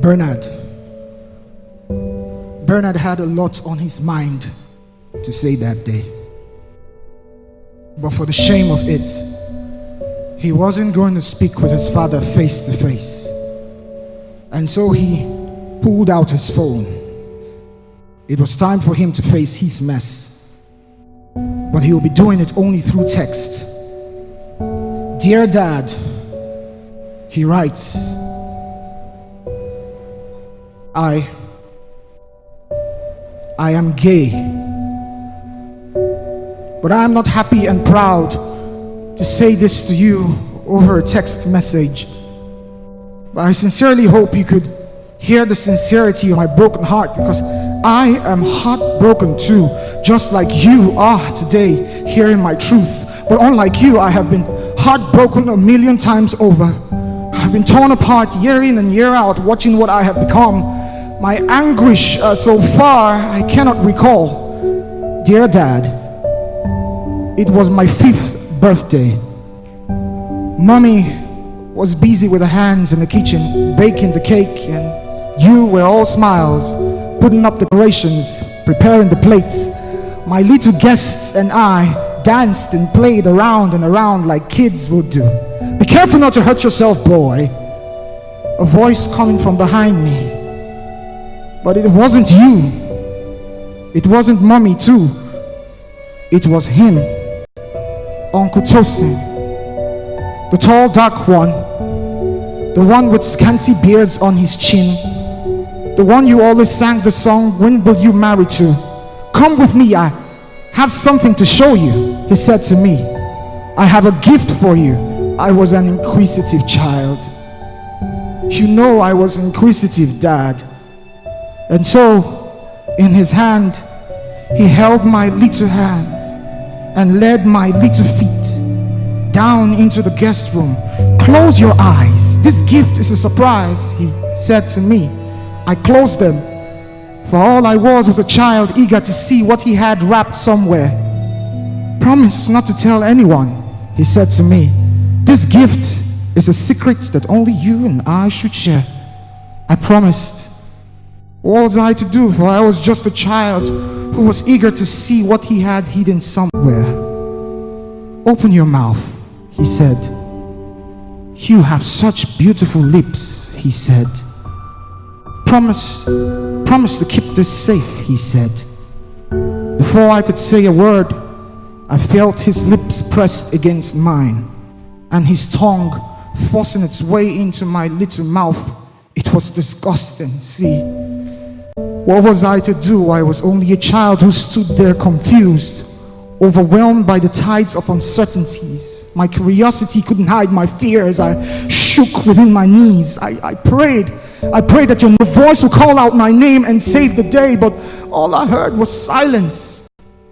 Bernard. Bernard had a lot on his mind to say that day. But for the shame of it, he wasn't going to speak with his father face to face. And so he pulled out his phone. It was time for him to face his mess. But he will be doing it only through text. Dear Dad, he writes, I am gay, but I am not happy and proud to say this to you over a text message. But I sincerely hope you could hear the sincerity of my broken heart, because I am heartbroken too, just like you are today hearing my truth. But unlike you, I have been heartbroken a million times over. I've been torn apart year in and year out, watching what I have become. My anguish so far, I cannot recall. Dear Dad, it was my 5th birthday. Mommy was busy with her hands in the kitchen, baking the cake, and you were all smiles, putting up decorations, preparing the plates. My little guests and I danced and played around and around like kids would do. Be careful not to hurt yourself, boy. A voice coming from behind me. But it wasn't you. It wasn't Mommy too. It was him, Uncle Tosin, the tall dark one, the one with scanty beards on his chin, the one you always sang the song, "When Will You Marry" to. Come with me, I have something to show you, he said to me. I have a gift for you. I was an inquisitive child. You know I was inquisitive, Dad. And so, in his hand, he held my little hand and led my little feet down into the guest room. Close your eyes. This gift is a surprise, he said to me. I closed them, for all I was a child eager to see what he had wrapped somewhere. Promise not to tell anyone, he said to me. This gift is a secret that only you and I should share. I promised. What was I to do? For I was just a child who was eager to see what he had hidden somewhere. Open your mouth, he said. You have such beautiful lips, he said. Promise to keep this safe, he said. Before I could say a word, I felt his lips pressed against mine, and his tongue forcing its way into my little mouth. It was disgusting, see. What was I to do? I was only a child who stood there confused, overwhelmed by the tides of uncertainties. My curiosity couldn't hide my fears. I shook within my knees. I prayed that your voice would call out my name and save the day, but all I heard was silence.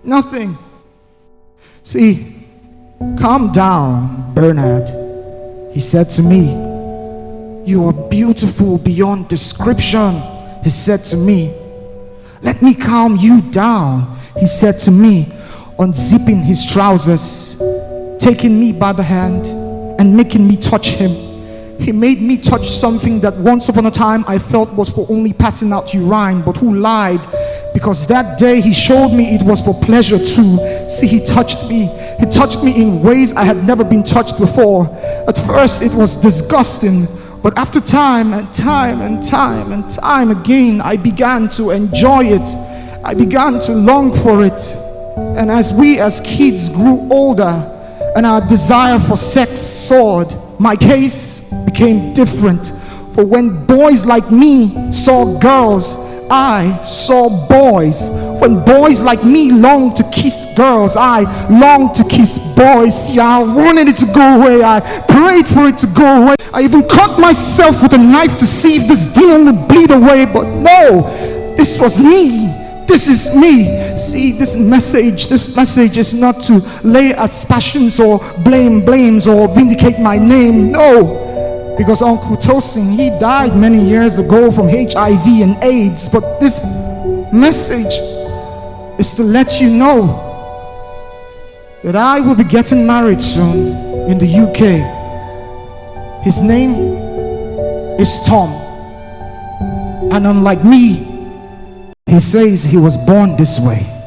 Nothing. See, calm down, Bernard, he said to me. You are beautiful beyond description, he said to me. Let me calm you down, he said to me, unzipping his trousers, taking me by the hand and making me touch him. He made me touch something that once upon a time I felt was for only passing out urine, but who lied, because that day he showed me it was for pleasure too. See, he touched me in ways I had never been touched before. At first it was disgusting, but after time and time and time and time again, I began to enjoy it. I began to long for it. And as we as kids grew older and our desire for sex soared, my case became different. For when boys like me saw girls, I saw boys. When boys like me longed to kiss girls, I longed to kiss boys. See, I wanted it to go away. I prayed for it to go away. I even cut myself with a knife to see if this demon would bleed away. But no, this was me. This is me. See, this message is not to lay aspersions or blames or vindicate my name. No. Because Uncle Tosin, he died many years ago from HIV and AIDS. But this message is to let you know that I will be getting married soon in the UK. His name is Tom. And unlike me, he says he was born this way.